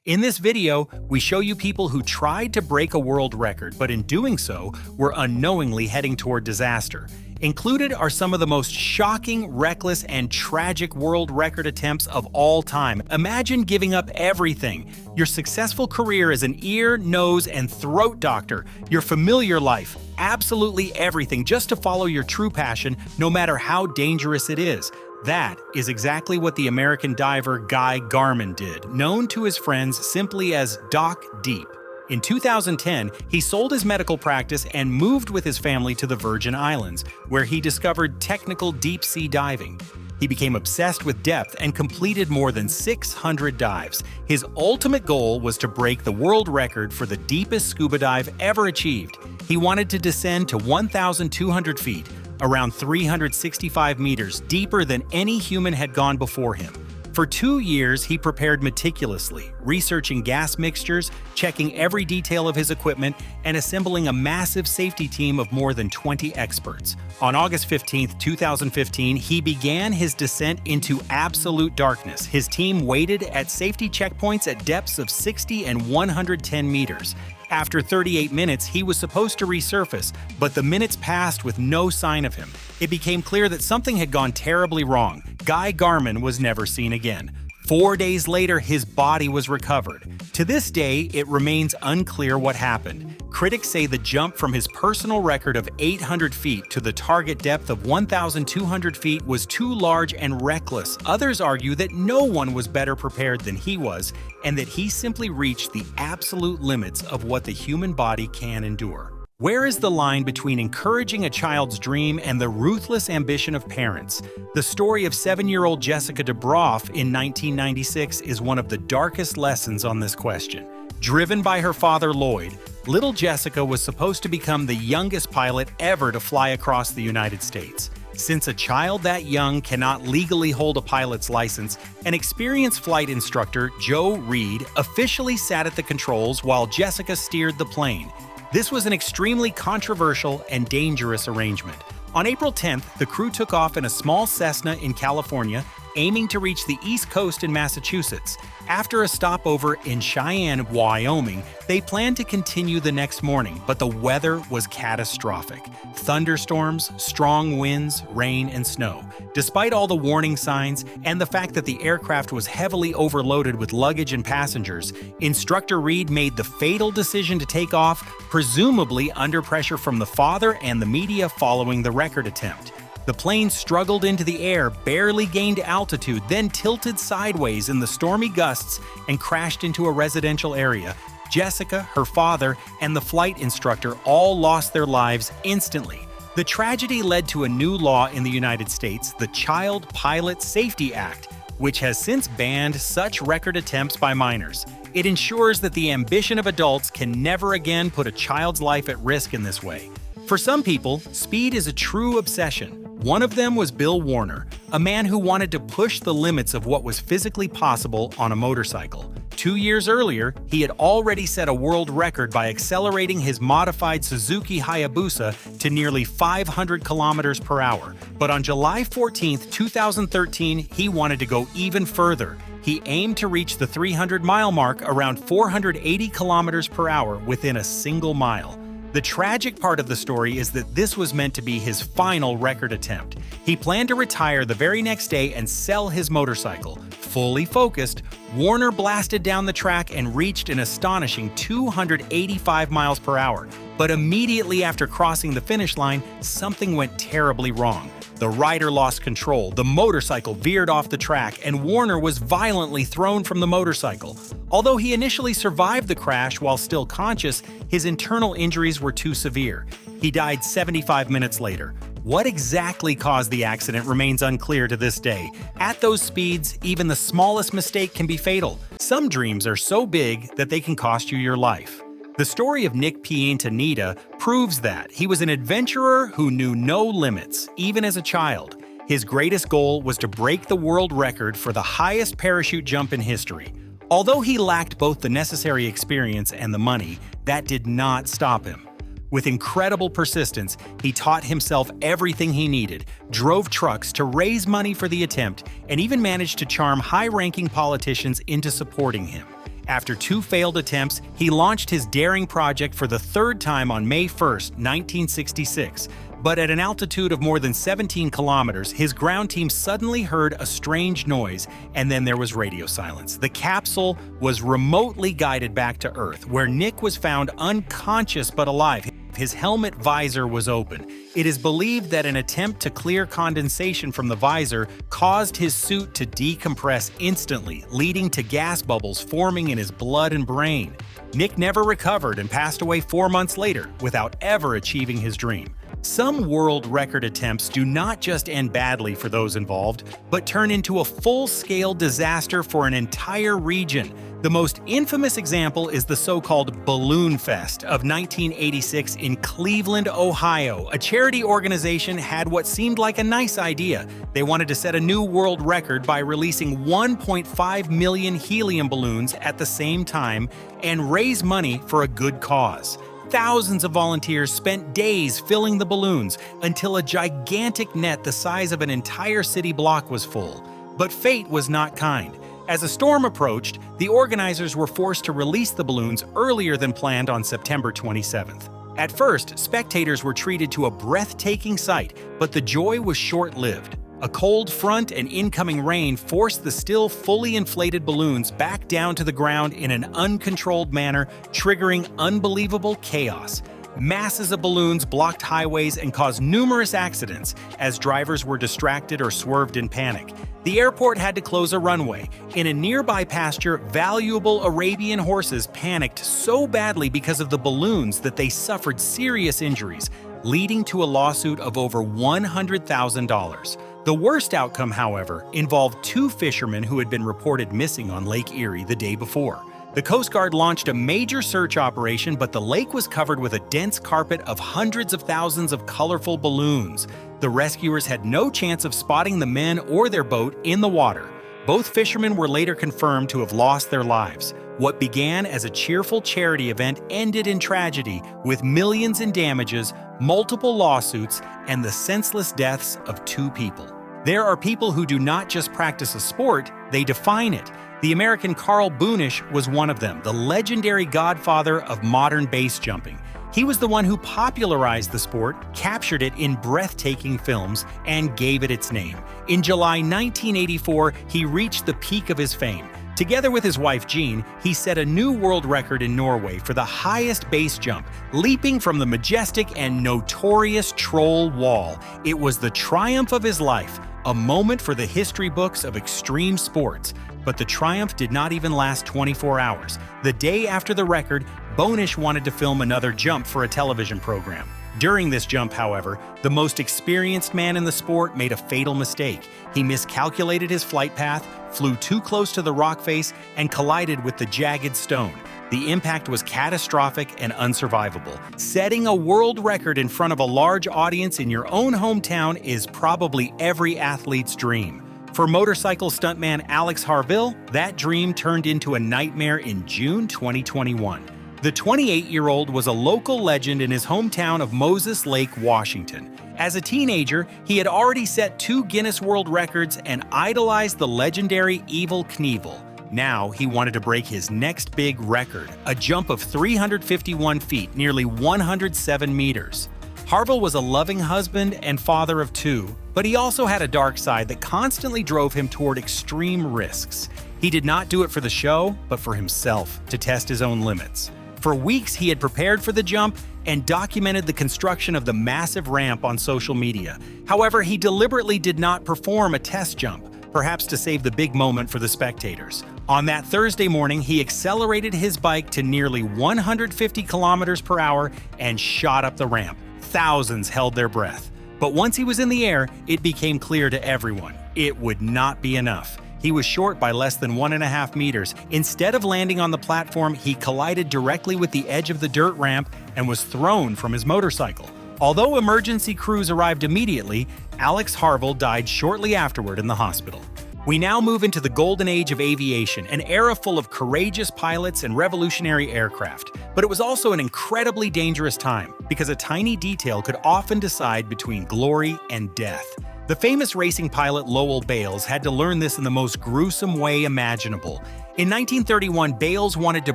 In this video, we show you people who tried to break a world record, but in doing so, were unknowingly heading toward disaster. Included are some of the most shocking, reckless, and tragic world record attempts of all time. Imagine giving up everything: your successful career as an ear, nose, and throat doctor, your familiar life, absolutely everything, just to follow your true passion, no matter how dangerous it is. That is exactly what the American diver Guy Garman did, known to his friends simply as Doc Deep. In 2010, he sold his medical practice and moved with his family to the Virgin Islands, where he discovered technical deep-sea diving. He became obsessed with depth and completed more than 600 dives. His ultimate goal was to break the world record for the deepest scuba dive ever achieved. He wanted to descend to 1,200 feet, around 365 meters, deeper than any human had gone before him. For 2 years, he prepared meticulously, researching gas mixtures, checking every detail of his equipment, and assembling a massive safety team of more than 20 experts. On August 15, 2015, he began his descent into absolute darkness. His team waited at safety checkpoints at depths of 60 and 110 meters. After 38 minutes, he was supposed to resurface, but the minutes passed with no sign of him. It became clear that something had gone terribly wrong. Guy Garman was never seen again. 4 days later, his body was recovered. To this day, it remains unclear what happened. Critics say the jump from his personal record of 800 feet to the target depth of 1,200 feet was too large and reckless. Others argue that no one was better prepared than he was, and that he simply reached the absolute limits of what the human body can endure. Where is the line between encouraging a child's dream and the ruthless ambition of parents? The story of 7-year-old Jessica DeBroff in 1996 is one of the darkest lessons on this question. Driven by her father Lloyd, little Jessica was supposed to become the youngest pilot ever to fly across the United States. Since a child that young cannot legally hold a pilot's license, an experienced flight instructor, Joe Reed, officially sat at the controls while Jessica steered the plane. This was an extremely controversial and dangerous arrangement. On April 10th, the crew took off in a small Cessna in California, aiming to reach the East Coast in Massachusetts. After a stopover in Cheyenne, Wyoming, they planned to continue the next morning, but the weather was catastrophic. Thunderstorms, strong winds, rain, and snow. Despite all the warning signs and the fact that the aircraft was heavily overloaded with luggage and passengers, Instructor Reed made the fatal decision to take off, presumably under pressure from the father and the media following the record attempt. The plane struggled into the air, barely gained altitude, then tilted sideways in the stormy gusts and crashed into a residential area. Jessica, her father, and the flight instructor all lost their lives instantly. The tragedy led to a new law in the United States, the Child Pilot Safety Act, which has since banned such record attempts by minors. It ensures that the ambition of adults can never again put a child's life at risk in this way. For some people, speed is a true obsession. One of them was Bill Warner, a man who wanted to push the limits of what was physically possible on a motorcycle. 2 years earlier, he had already set a world record by accelerating his modified Suzuki Hayabusa to nearly 500 kilometers per hour. But on July 14, 2013, he wanted to go even further. He aimed to reach the 300-mile mark around 480 kilometers per hour within a single mile. The tragic part of the story is that this was meant to be his final record attempt. He planned to retire the very next day and sell his motorcycle. Fully focused, Warner blasted down the track and reached an astonishing 285 miles per hour. But immediately after crossing the finish line, something went terribly wrong. The rider lost control, the motorcycle veered off the track, and Warner was violently thrown from the motorcycle. Although he initially survived the crash while still conscious, his internal injuries were too severe. He died 75 minutes later. What exactly caused the accident remains unclear to this day. At those speeds, even the smallest mistake can be fatal. Some dreams are so big that they can cost you your life. The story of Nick Piantanita proves that he was an adventurer who knew no limits, even as a child. His greatest goal was to break the world record for the highest parachute jump in history. Although he lacked both the necessary experience and the money, that did not stop him. With incredible persistence, he taught himself everything he needed, drove trucks to raise money for the attempt, and even managed to charm high-ranking politicians into supporting him. After 2 failed attempts, he launched his daring project for the 3rd time on May 1, 1966. But at an altitude of more than 17 kilometers, his ground team suddenly heard a strange noise, and then there was radio silence. The capsule was remotely guided back to Earth, where Nick was found unconscious but alive. His helmet visor was open. It is believed that an attempt to clear condensation from the visor caused his suit to decompress instantly, leading to gas bubbles forming in his blood and brain. Nick never recovered and passed away 4 months later without ever achieving his dream. Some world record attempts do not just end badly for those involved, but turn into a full-scale disaster for an entire region. The most infamous example is the so-called Balloon Fest of 1986 in Cleveland, Ohio. A charity organization had what seemed like a nice idea. They wanted to set a new world record by releasing 1.5 million helium balloons at the same time and raise money for a good cause. Thousands of volunteers spent days filling the balloons until a gigantic net the size of an entire city block was full. But fate was not kind. As a storm approached, the organizers were forced to release the balloons earlier than planned on September 27th. At first, spectators were treated to a breathtaking sight, but the joy was short-lived. A cold front and incoming rain forced the still fully inflated balloons back down to the ground in an uncontrolled manner, triggering unbelievable chaos. Masses of balloons blocked highways and caused numerous accidents as drivers were distracted or swerved in panic. The airport had to close a runway. In a nearby pasture, valuable Arabian horses panicked so badly because of the balloons that they suffered serious injuries, leading to a lawsuit of over $100,000. The worst outcome, however, involved 2 fishermen who had been reported missing on Lake Erie the day before. The Coast Guard launched a major search operation, but the lake was covered with a dense carpet of hundreds of thousands of colorful balloons. The rescuers had no chance of spotting the men or their boat in the water. Both fishermen were later confirmed to have lost their lives. What began as a cheerful charity event ended in tragedy, with millions in damages, multiple lawsuits, and the senseless deaths of 2 people. There are people who do not just practice a sport, they define it. The American Carl Boonish was one of them, the legendary godfather of modern base jumping. He was the one who popularized the sport, captured it in breathtaking films, and gave it its name. In July 1984, he reached the peak of his fame. Together with his wife Jean, he set a new world record in Norway for the highest base jump, leaping from the majestic and notorious Troll Wall. It was the triumph of his life, a moment for the history books of extreme sports. But the triumph did not even last 24 hours. The day after the record, Boenisch wanted to film another jump for a television program. During this jump, however, the most experienced man in the sport made a fatal mistake. He miscalculated his flight path, flew too close to the rock face, and collided with the jagged stone. The impact was catastrophic and unsurvivable. Setting a world record in front of a large audience in your own hometown is probably every athlete's dream. For motorcycle stuntman Alex Harville, that dream turned into a nightmare in June 2021. The 28-year-old was a local legend in his hometown of Moses Lake, Washington. As a teenager, he had already set 2 Guinness World Records and idolized the legendary Evel Knievel. Now he wanted to break his next big record, a jump of 351 feet, nearly 107 meters. Harville was a loving husband and father of 2, but he also had a dark side that constantly drove him toward extreme risks. He did not do it for the show, but for himself, to test his own limits. For weeks, he had prepared for the jump and documented the construction of the massive ramp on social media. However, he deliberately did not perform a test jump, perhaps to save the big moment for the spectators. On that Thursday morning, he accelerated his bike to nearly 150 kilometers per hour and shot up the ramp. Thousands held their breath. But once he was in the air, it became clear to everyone, it would not be enough. He was short by less than 1.5 meters. Instead of landing on the platform, he collided directly with the edge of the dirt ramp and was thrown from his motorcycle. Although emergency crews arrived immediately, Alex Harville died shortly afterward in the hospital. We now move into the golden age of aviation, an era full of courageous pilots and revolutionary aircraft. But it was also an incredibly dangerous time, because a tiny detail could often decide between glory and death. The famous racing pilot Lowell Bales had to learn this in the most gruesome way imaginable. In 1931, Bales wanted to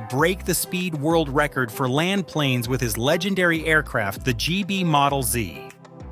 break the speed world record for land planes with his legendary aircraft, the GB Model Z.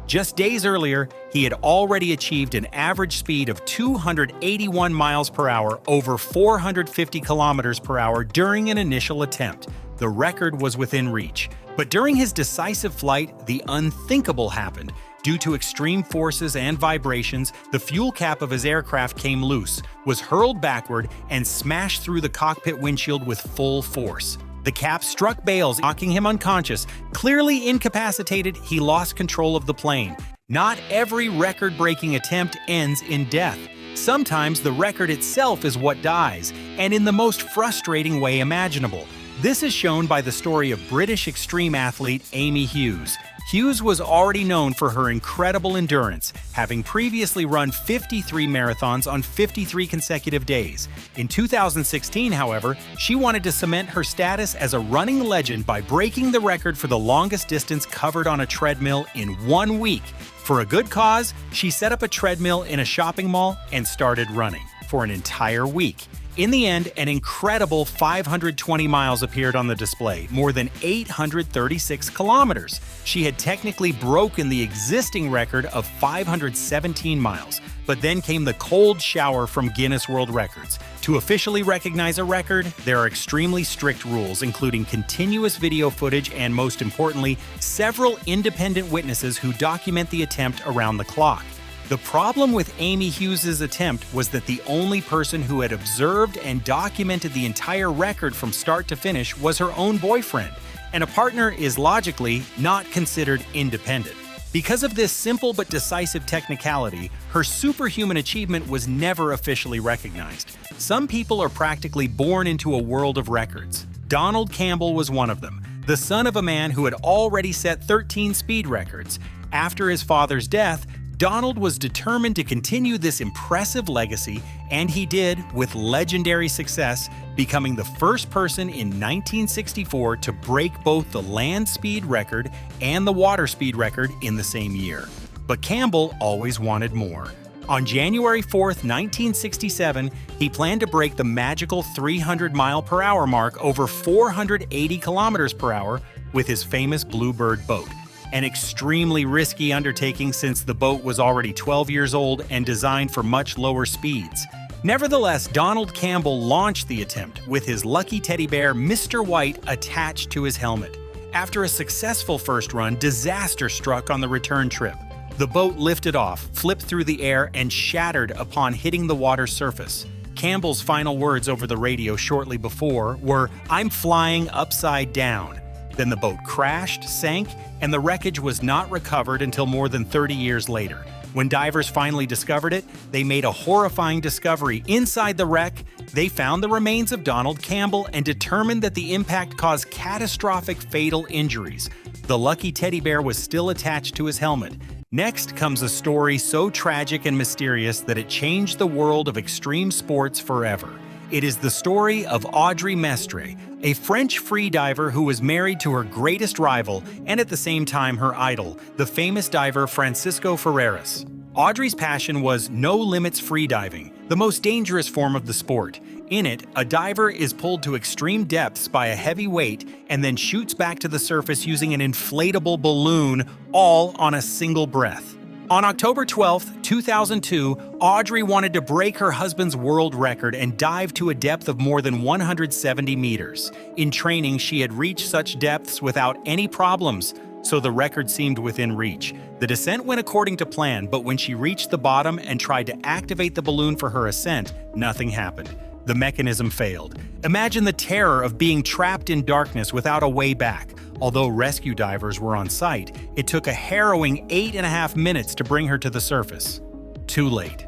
Just days earlier, he had already achieved an average speed of 281 miles per hour over 450 kilometers per hour during an initial attempt. The record was within reach. But during his decisive flight, the unthinkable happened. Due to extreme forces and vibrations, the fuel cap of his aircraft came loose, was hurled backward, and smashed through the cockpit windshield with full force. The cap struck Bales, knocking him unconscious. Clearly incapacitated, he lost control of the plane. Not every record-breaking attempt ends in death. Sometimes the record itself is what dies, and in the most frustrating way imaginable. This is shown by the story of British extreme athlete Amy Hughes. Hughes was already known for her incredible endurance, having previously run 53 marathons on 53 consecutive days. In 2016, however, she wanted to cement her status as a running legend by breaking the record for the longest distance covered on a treadmill in 1 week. For a good cause, she set up a treadmill in a shopping mall and started running for an entire week. In the end, an incredible 520 miles appeared on the display, more than 836 kilometers. She had technically broken the existing record of 517 miles, but then came the cold shower from Guinness World Records. To officially recognize a record, there are extremely strict rules, including continuous video footage and, most importantly, several independent witnesses who document the attempt around the clock. The problem with Amy Hughes' attempt was that the only person who had observed and documented the entire record from start to finish was her own boyfriend, and a partner is logically not considered independent. Because of this simple but decisive technicality, her superhuman achievement was never officially recognized. Some people are practically born into a world of records. Donald Campbell was one of them, the son of a man who had already set 13 speed records. After his father's death, Donald was determined to continue this impressive legacy, and he did with legendary success, becoming the first person in 1964 to break both the land speed record and the water speed record in the same year. But Campbell always wanted more. On January 4th, 1967, he planned to break the magical 300-mile-per-hour mark over 480 kilometers per hour with his famous Bluebird boat. An extremely risky undertaking since the boat was already 12 years old and designed for much lower speeds. Nevertheless, Donald Campbell launched the attempt with his lucky teddy bear Mr. White attached to his helmet. After a successful first run, disaster struck on the return trip. The boat lifted off, flipped through the air, and shattered upon hitting the water's surface. Campbell's final words over the radio shortly before were, "I'm flying upside down." Then the boat crashed, sank, and the wreckage was not recovered until more than 30 years later. When divers finally discovered it, they made a horrifying discovery. Inside the wreck, they found the remains of Donald Campbell and determined that the impact caused catastrophic fatal injuries. The lucky teddy bear was still attached to his helmet. Next comes a story so tragic and mysterious that it changed the world of extreme sports forever. It is the story of Audrey Mestre, a French freediver who was married to her greatest rival and at the same time her idol, the famous diver Francisco Ferreras. Audrey's passion was no-limits freediving, the most dangerous form of the sport. In it, a diver is pulled to extreme depths by a heavy weight and then shoots back to the surface using an inflatable balloon, all on a single breath. On October 12, 2002, Audrey wanted to break her husband's world record and dive to a depth of more than 170 meters. In training, she had reached such depths without any problems, so the record seemed within reach. The descent went according to plan, but when she reached the bottom and tried to activate the balloon for her ascent, nothing happened. The mechanism failed. Imagine the terror of being trapped in darkness without a way back. Although rescue divers were on site, it took a harrowing 8.5 minutes to bring her to the surface. Too late.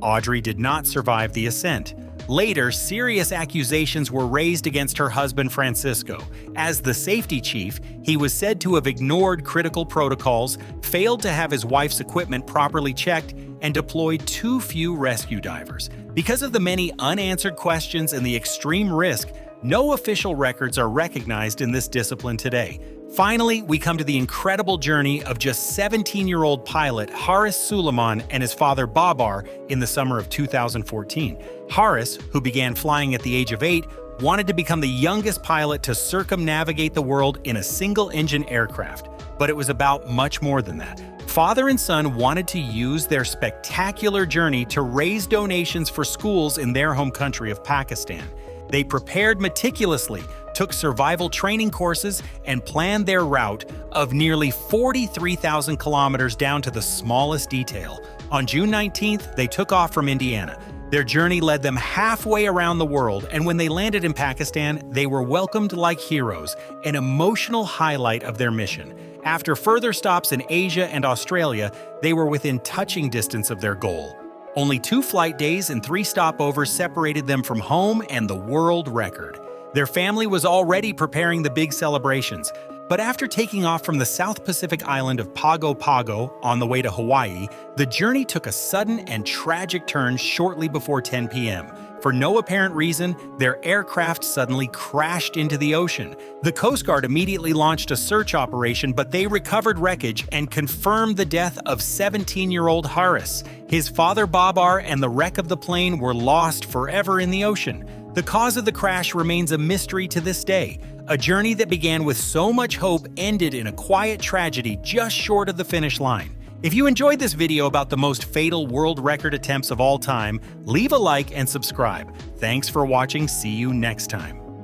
Audrey did not survive the ascent. Later, serious accusations were raised against her husband Francisco. As the safety chief, he was said to have ignored critical protocols, failed to have his wife's equipment properly checked, and deployed too few rescue divers. Because of the many unanswered questions and the extreme risk, no official records are recognized in this discipline today. Finally, we come to the incredible journey of just 17-year-old pilot Haris Suleiman and his father Babar in the summer of 2014. Haris, who began flying at the age of 8, wanted to become the youngest pilot to circumnavigate the world in a single-engine aircraft. But it was about much more than that. Father and son wanted to use their spectacular journey to raise donations for schools in their home country of Pakistan. They prepared meticulously, took survival training courses, and planned their route of nearly 43,000 kilometers down to the smallest detail. On June 19th, they took off from Indiana. Their journey led them halfway around the world, and when they landed in Pakistan, they were welcomed like heroes, an emotional highlight of their mission. After further stops in Asia and Australia, they were within touching distance of their goal. Only 2 flight days and 3 stopovers separated them from home and the world record. Their family was already preparing the big celebrations, but after taking off from the South Pacific island of Pago Pago on the way to Hawaii, the journey took a sudden and tragic turn shortly before 10 p.m. For no apparent reason, their aircraft suddenly crashed into the ocean. The Coast Guard immediately launched a search operation, but they recovered wreckage and confirmed the death of 17-year-old Haris. His father Babar and the wreck of the plane were lost forever in the ocean. The cause of the crash remains a mystery to this day. A journey that began with so much hope ended in a quiet tragedy just short of the finish line. If you enjoyed this video about the most fatal world record attempts of all time, leave a like and subscribe. Thanks for watching. See you next time.